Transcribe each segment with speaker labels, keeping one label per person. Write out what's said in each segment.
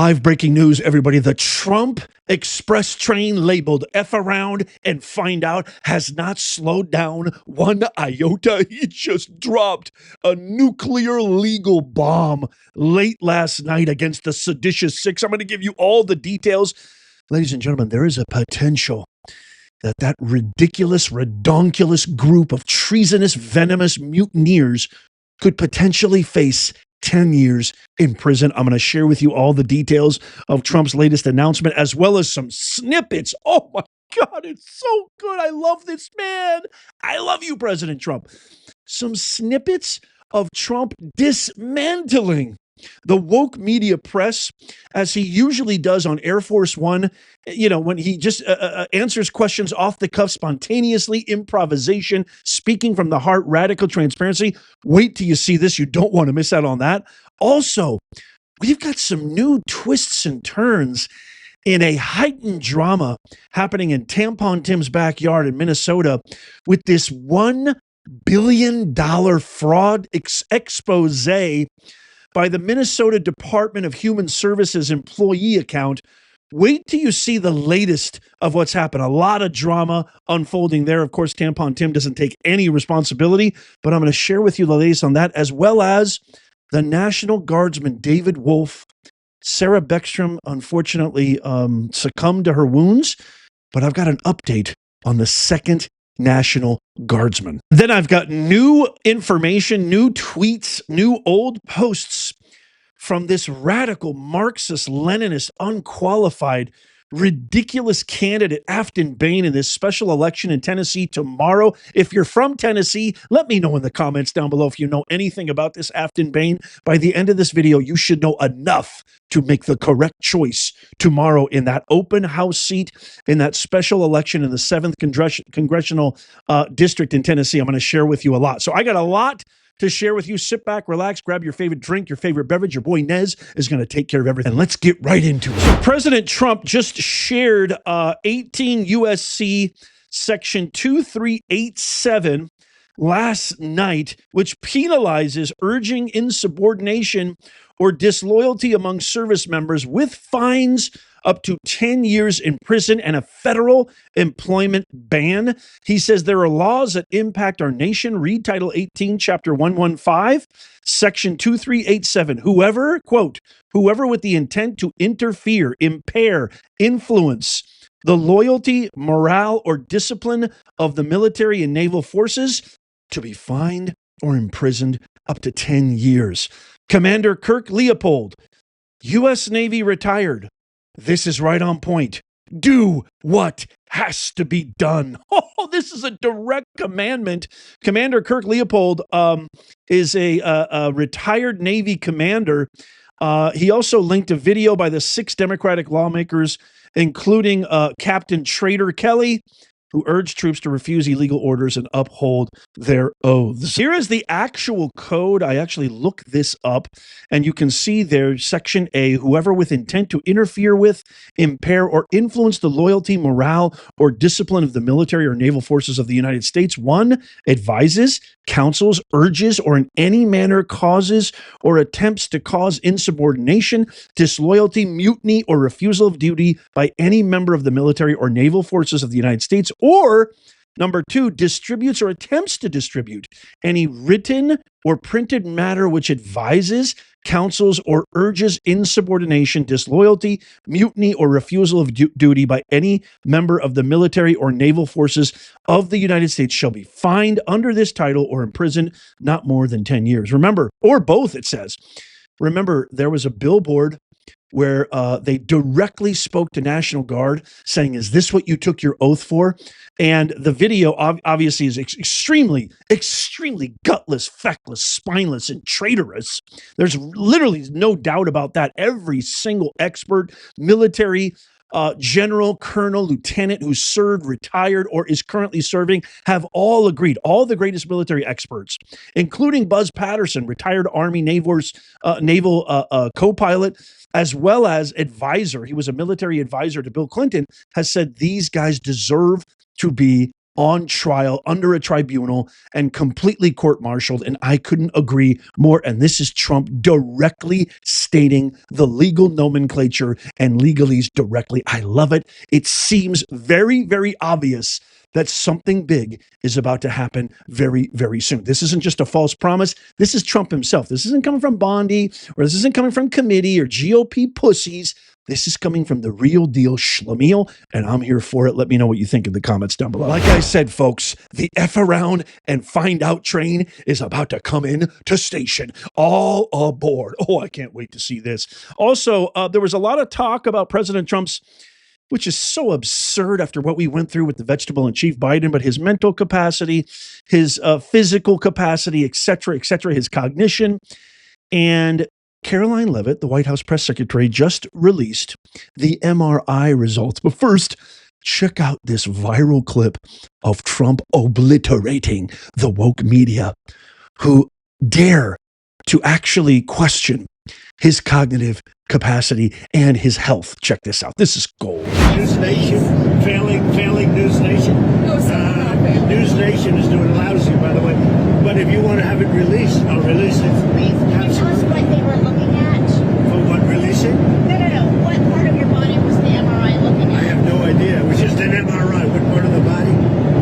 Speaker 1: Live breaking news, everybody. The Trump express train labeled F around and find out has not slowed down one iota. He just dropped a nuclear legal bomb late last night against the seditious six. I'm going to give you all the details. Ladies and gentlemen, there is a potential that ridiculous, redonkulous group of treasonous, venomous mutineers could potentially face 10 years in prison. I'm going to share with you all the details of Trump's latest announcement, as well as some snippets. Oh my God, it's so good. I love this man. I love you, President Trump. Some snippets of Trump dismantling the woke media press, as he usually does on Air Force One, when he just answers questions off the cuff, spontaneously, improvisation, speaking from the heart, radical transparency. Wait till you see this. You don't want to miss out on that. Also, we've got some new twists and turns in a heightened drama happening in Tampon Tim's backyard in Minnesota with this $1 billion fraud expose by the Minnesota Department of Human Services employee account. Wait till you see the latest of what's happened. A lot of drama unfolding there. Of course, Tampon Tim doesn't take any responsibility, but I'm going to share with you the latest on that, as well as the National Guardsman David Wolf. Sarah Beckstrom, unfortunately, succumbed to her wounds, but I've got an update on the second National Guardsman. Then I've got new information, new tweets, new old posts from this radical Marxist, Leninist, unqualified, ridiculous candidate, Afton Bain, in this special election in Tennessee tomorrow. If you're from Tennessee, let me know in the comments down below if you know anything about this Afton Bain. By the end of this video, you should know enough to make the correct choice tomorrow in that open house seat in that special election in the 7th congressional district in Tennessee. I'm going to share with you a lot. So I got a lot to share with you. Sit back, relax, grab your favorite drink, your favorite beverage. Your boy Nez is going to take care of everything. And let's get right into it. So President Trump just shared 18 U.S.C. Section 2387 last night, which penalizes urging insubordination or disloyalty among service members with fines up to 10 years in prison and a federal employment ban. He says there are laws that impact our nation. Read Title 18, Chapter 115, Section 2387. Whoever, quote, whoever with the intent to interfere, impair, influence the loyalty, morale, or discipline of the military and naval forces to be fined or imprisoned up to 10 years. Commander Kirk Lippold, U.S. Navy retired. This is right on point. Do what has to be done. Oh, this is a direct commandment. Commander Kirk Lippold is a retired Navy commander. He also linked a video by the 6 Democratic lawmakers, including Captain Trader Kelly, who urged troops to refuse illegal orders and uphold their oaths. Here is the actual code. I actually looked this up, and you can see there, Section A, whoever with intent to interfere with, impair, or influence the loyalty, morale, or discipline of the military or naval forces of the United States, 1, advises, counsels, urges, or in any manner causes or attempts to cause insubordination, disloyalty, mutiny, or refusal of duty by any member of the military or naval forces of the United States, or number 2, distributes or attempts to distribute any written or printed matter which advises, counsels, or urges insubordination, disloyalty, mutiny, or refusal of duty by any member of the military or naval forces of the United States shall be fined under this title or imprisoned not more than 10 years. Remember, or both, it says. Remember, there was a billboard where they directly spoke to National Guard saying, is this what you took your oath for? And the video obviously is extremely gutless, feckless, spineless, and traitorous. There's literally no doubt about that. Every single expert, military general, colonel, lieutenant who served, retired, or is currently serving have all agreed. All the greatest military experts, including Buzz Patterson, retired Army naval co-pilot, as well as advisor. He was a military advisor to Bill Clinton, has said these guys deserve to be on trial under a tribunal and completely court-martialed. And I couldn't agree more. And this is Trump directly stating the legal nomenclature and legalese directly. I love it. It seems very, very obvious that something big is about to happen very, very soon. This isn't just a false promise. This is Trump himself. This isn't coming from Bondi, or this isn't coming from committee or GOP pussies. This is coming from the real deal Schlemiel, and I'm here for it. Let me know what you think in the comments down below. Like I said, folks, the F around and find out train is about to come in to station. All aboard. Oh, I can't wait to see this. Also, there was a lot of talk about President Trump's, which is so absurd after what we went through with the vegetable and Chief Biden, but his mental capacity, his physical capacity, et cetera, his cognition. And Caroline Leavitt, the White House press secretary, just released the MRI results. But first, check out this viral clip of Trump obliterating the woke media who dare to actually question his cognitive capacity and his health. Check this out. This is gold.
Speaker 2: News Nation, failing News Nation. News Nation is doing lousy, by the way. But if you want to have it released, I'll release it.
Speaker 3: Please, can you tell us what they were looking at?
Speaker 2: For what, releasing?
Speaker 3: No. What part of your body was the MRI looking
Speaker 2: I
Speaker 3: at?
Speaker 2: have no idea. It was just an MRI. What part of the body?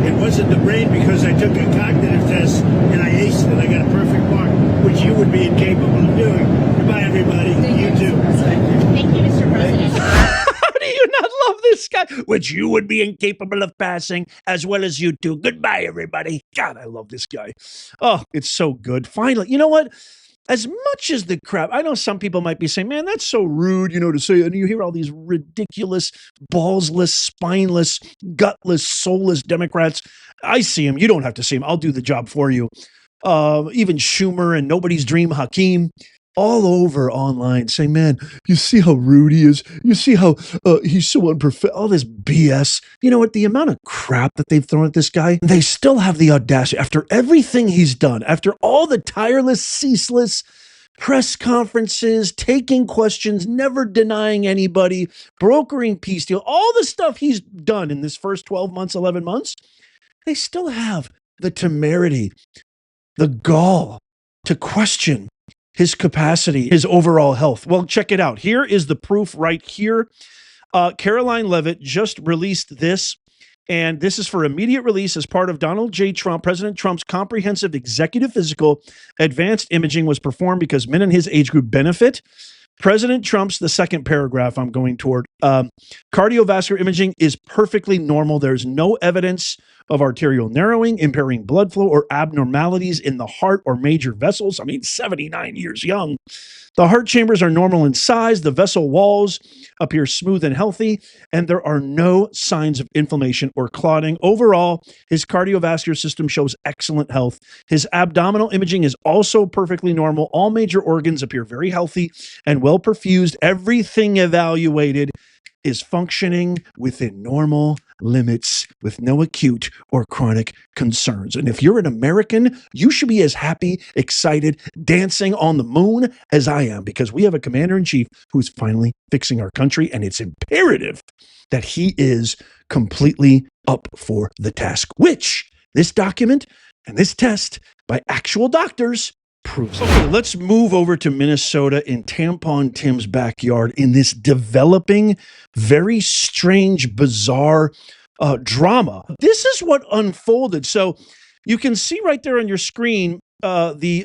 Speaker 2: It wasn't the brain because I took a cognitive test and I aced it. I got a perfect mark, which you would be incapable of doing. Goodbye, everybody. You too.
Speaker 3: Thank you, Mr. President.
Speaker 1: How do you not love this guy? Which you would be incapable of passing, as well as you two. Goodbye, everybody. God, I love this guy. Oh, it's so good. Finally, you know what? As much as the crap, I know some people might be saying, man, that's so rude, to say, and you hear all these ridiculous, ballsless, spineless, gutless, soulless Democrats. I see them. You don't have to see them. I'll do the job for you. Even Schumer and Nobody's Dream Hakeem, all over online saying, man, you see how rude he is. You see how he's so unprofessional. All this BS. You know what? The amount of crap that they've thrown at this guy, they still have the audacity, after everything he's done, after all the tireless, ceaseless press conferences, taking questions, never denying anybody, brokering peace deal, all the stuff he's done in this first 12 months, 11 months, they still have the temerity, the gall to question his capacity, his overall health. Well, check it out. Here is the proof right here. Caroline Leavitt just released this, and this is for immediate release as part of Donald J. Trump. President Trump's comprehensive executive physical. Advanced imaging was performed because men in his age group benefit. President Trump's, the second paragraph I'm going toward, cardiovascular imaging is perfectly normal. There's no evidence of arterial narrowing, impairing blood flow, or abnormalities in the heart or major vessels. 79 years young. The heart chambers are normal in size. The vessel walls appear smooth and healthy, and there are no signs of inflammation or clotting. Overall, his cardiovascular system shows excellent health. His abdominal imaging is also perfectly normal. All major organs appear very healthy and well perfused. Everything evaluated is functioning within normal limits with no acute or chronic concerns. And if you're an American, you should be as happy, excited, dancing on the moon as I am, because we have a commander-in-chief who's finally fixing our country, and it's imperative that he is completely up for the task, which this document and this test by actual doctors proves. Okay, let's move over to Minnesota in Tampon Tim's backyard in this developing, very strange, bizarre drama. This is what unfolded. So you can see right there on your screen, the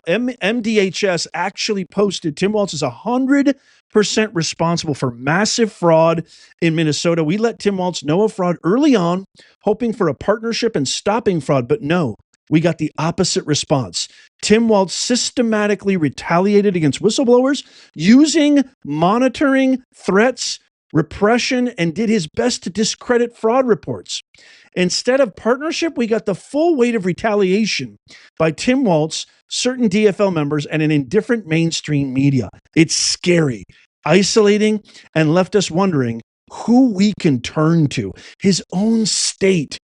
Speaker 1: MDHS actually posted Tim Walz is 100% responsible for massive fraud in Minnesota. We let Tim Walz know of fraud early on, hoping for a partnership and stopping fraud, but no. We got the opposite response. Tim Walz systematically retaliated against whistleblowers using monitoring, threats, repression, and did his best to discredit fraud reports. Instead of partnership, we got the full weight of retaliation by Tim Walz, certain DFL members, and an indifferent mainstream media. It's scary, isolating, and left us wondering who we can turn to. His own state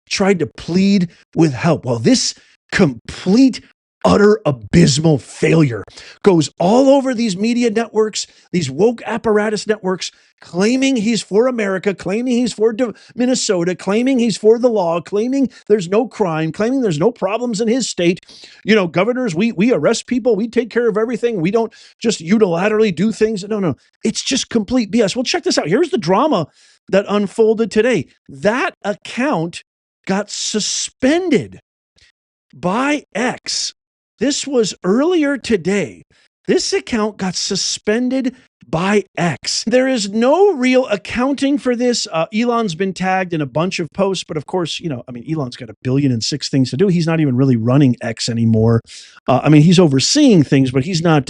Speaker 1: tried to plead with help. Well, this complete, utter abysmal failure. Goes all over these media networks, these woke apparatus networks, claiming he's for America, claiming he's for Minnesota, claiming he's for the law, claiming there's no crime, claiming there's no problems in his state. You know, governors, we arrest people, we take care of everything. We don't just unilaterally do things. No. It's just complete BS. Well, check this out. Here's the drama that unfolded today. That account got suspended by X. This was earlier today. This account got suspended by X. There is no real accounting for this. Elon's been tagged in a bunch of posts, but of course, Elon's got 1 billion and 6 things to do. He's not even really running X anymore. He's overseeing things, but he's not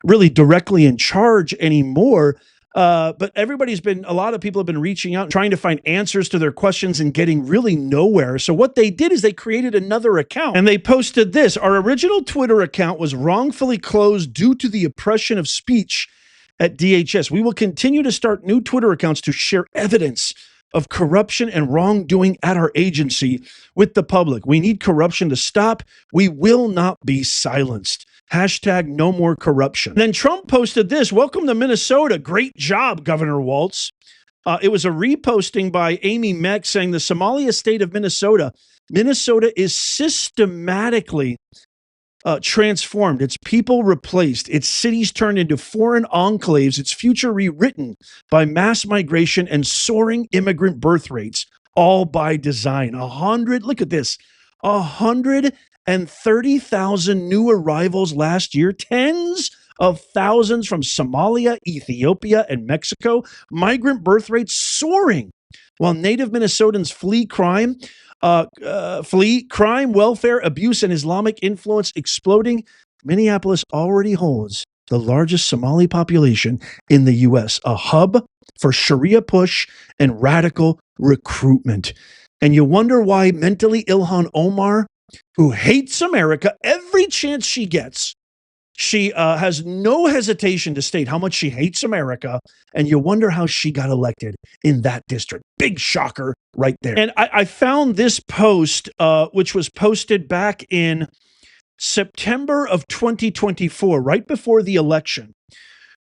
Speaker 1: really directly in charge anymore. But a lot of people have been reaching out, trying to find answers to their questions and getting really nowhere. So what they did is they created another account and they posted this. Our original Twitter account was wrongfully closed due to the oppression of speech at DHS. We will continue to start new Twitter accounts to share evidence of corruption and wrongdoing at our agency with the public. We need corruption to stop. We will not be silenced. Hashtag no more corruption. Then Trump posted this. Welcome to Minnesota. Great job, Governor Waltz. It was a reposting by Amy Meck saying the Somalia state of Minnesota is systematically transformed, its people replaced, its cities turned into foreign enclaves, its future rewritten by mass migration and soaring immigrant birth rates, all by design. 130,000 new arrivals last year, tens of thousands from Somalia, Ethiopia, and Mexico, migrant birth rates soaring, while native Minnesotans flee crime, welfare, abuse, and Islamic influence exploding. Minneapolis already holds the largest Somali population in the U.S., a hub for Sharia push and radical recruitment. And you wonder why mentally Ilhan Omar, who hates America every chance she gets, she has no hesitation to state how much she hates America, and you wonder how she got elected in that district. Big shocker right there. And I found this post, which was posted back in September of 2024, right before the election,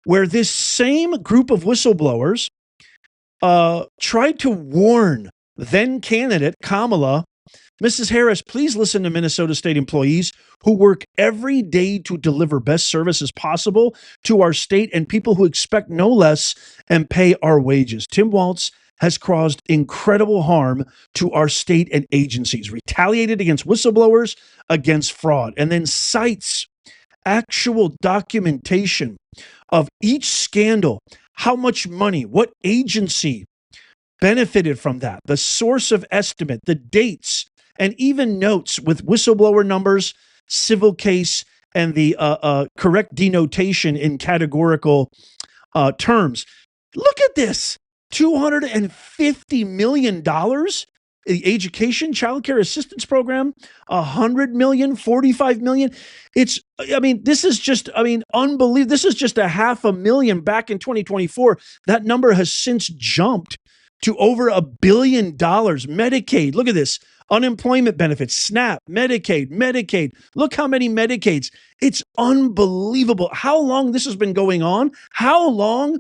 Speaker 1: where this same group of whistleblowers tried to warn then candidate Kamala, Mrs. Harris, please listen to Minnesota state employees who work every day to deliver best services possible to our state and people who expect no less and pay our wages. Tim Waltz has caused incredible harm to our state and agencies, retaliated against whistleblowers, against fraud, and then cites actual documentation of each scandal, how much money, what agency benefited from that, the source of estimate, the dates, and even notes with whistleblower numbers, civil case, and the correct denotation in categorical terms. Look at this, $250 million, the education, child care assistance program, $100 million, $45 million. This is just unbelievable. This is just $500,000 back in 2024. That number has since jumped to over $1 billion. Medicaid, look at this. Unemployment benefits, SNAP, Medicaid. Look how many Medicaids. It's unbelievable how long this has been going on, how long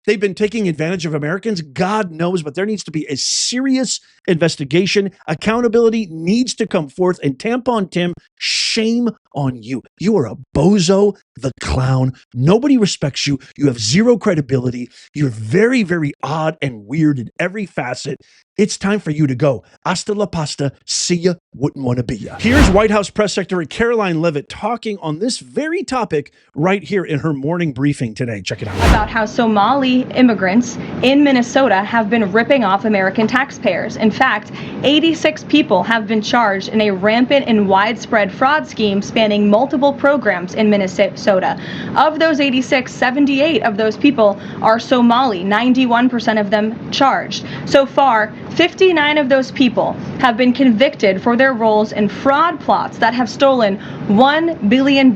Speaker 1: they've been taking advantage of Americans. God knows, but there needs to be a serious investigation. Accountability needs to come forth. And Tampon Tim, shame on you. You are a bozo, the clown. Nobody respects you. You have zero credibility. You're very, very odd and weird in every facet. It's time for you to go. Hasta la pasta. See ya. Wouldn't want to be ya. Here's White House Press Secretary Caroline Leavitt talking on this very topic right here in her morning briefing today. Check it out.
Speaker 4: About how Somali immigrants in Minnesota have been ripping off American taxpayers. In fact, 86 people have been charged in a rampant and widespread fraud scheme spanning multiple programs in Minnesota. Of those 86, 78 of those people are Somali, 91% of them charged. So far, 59 of those people have been convicted for their roles in fraud plots that have stolen $1 billion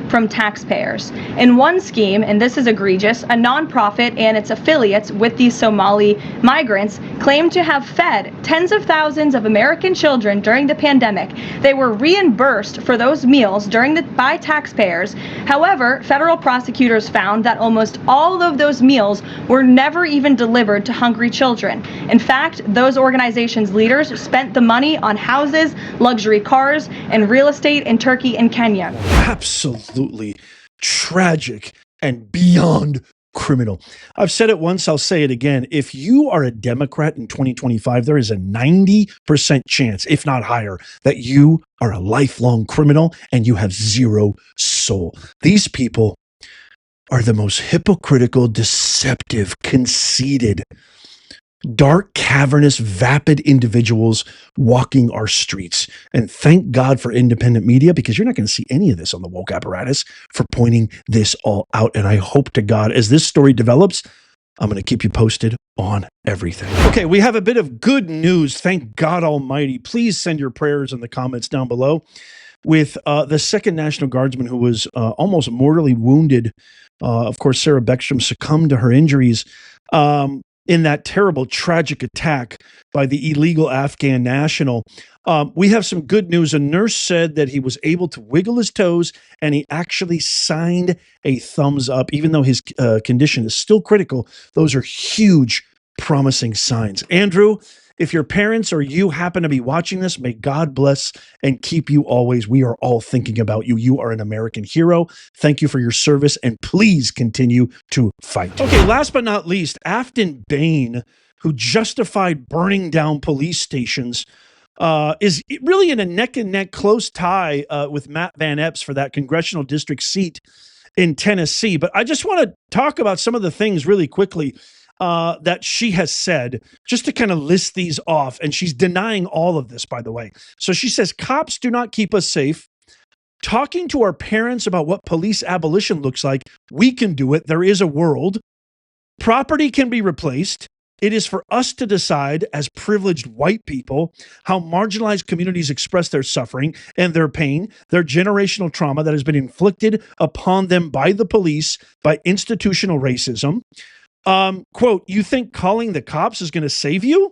Speaker 4: from taxpayers. In one scheme, and this is egregious, a nonprofit and its affiliates with these Somali migrants claimed to have fed tens of thousands of American children during the pandemic. They were reimbursed for those meals by taxpayers. However, federal prosecutors found that almost all of those meals were never even delivered to hungry children. In fact, those organizations' leaders spent the money on houses, luxury cars, and real estate in Turkey and Kenya.
Speaker 1: Absolutely tragic and beyond criminal. I've said it once, I'll say it again. If you are a Democrat in 2025, there is a 90% chance, if not higher, that you are a lifelong criminal and you have zero soul. These people are the most hypocritical, deceptive, conceited, dark, cavernous, vapid individuals walking our streets. And thank God for independent media, because you're not going to see any of this on the woke apparatus for pointing this all out. And I hope to God, as this story develops, I'm going to keep you posted on everything. Okay, we have a bit of good news. Thank God Almighty. Please send your prayers in the comments down below. With the 2nd National Guardsman who was almost mortally wounded. Of course, Sarah Beckstrom succumbed to her injuries in that terrible, tragic attack by the illegal Afghan national. We have some good news. A nurse said that he was able to wiggle his toes and he actually signed a thumbs up, even though his condition is still critical. Those are huge, promising signs. Andrew, if your parents or you happen to be watching this, may God bless and keep you always. We are all thinking about you. You are an American hero. Thank you for your service, and please continue to fight. Okay, last but not least, Afton Bain, who justified burning down police stations, is really in a neck-and-neck close tie with Matt Van Epps for that congressional district seat in Tennessee. But I just want to talk about some of the things really quickly that she has said, just to kind of list these off. And she's denying all of this, by the way. So she says, cops do not keep us safe. Talking to our parents about what police abolition looks like, we can do it. There is a world. Property can be replaced. It is for us to decide as privileged white people how marginalized communities express their suffering and their pain, their generational trauma that has been inflicted upon them by the police, by institutional racism. Quote, you think calling the cops is going to save you?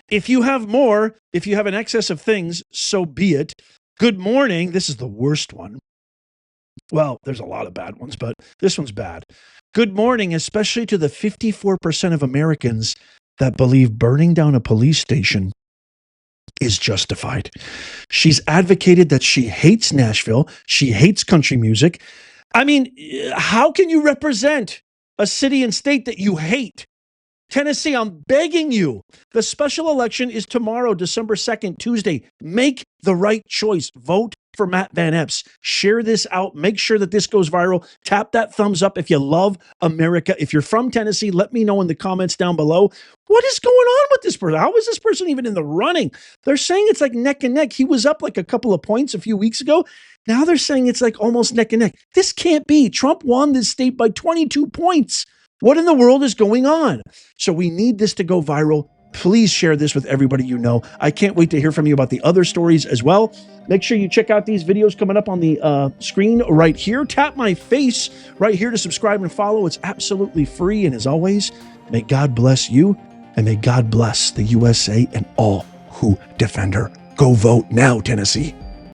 Speaker 1: If you have more, if you have an excess of things, so be it. Good morning. This is the worst one. Well, there's a lot of bad ones, but this one's bad. Good morning, especially to the 54% of Americans that believe burning down a police station is justified. She's advocated that she hates Nashville. She hates country music. I mean, how can you represent a city and state that you hate? Tennessee, I'm begging you. The special election is tomorrow, December 2nd, Tuesday. Make the right choice. Vote for Matt Van Epps. Share this out. Make sure that this goes viral. Tap that thumbs up if you love America. If you're from Tennessee, let me know in the comments down below. What is going on with this person? How is this person even in the running? They're saying it's like neck and neck. He was up like a couple of points a few weeks ago. Now they're saying it's like almost neck and neck. This can't be. Trump won this state by 22 points. What in the world is going on? So we need this to go viral. Please share this with everybody you know. I can't wait to hear from you about the other stories as well. Make sure you check out these videos coming up on the screen right here. Tap my face right here to subscribe and follow. It's absolutely free. And as always, may God bless you and may God bless the USA and all who defend her. Go vote now, Tennessee.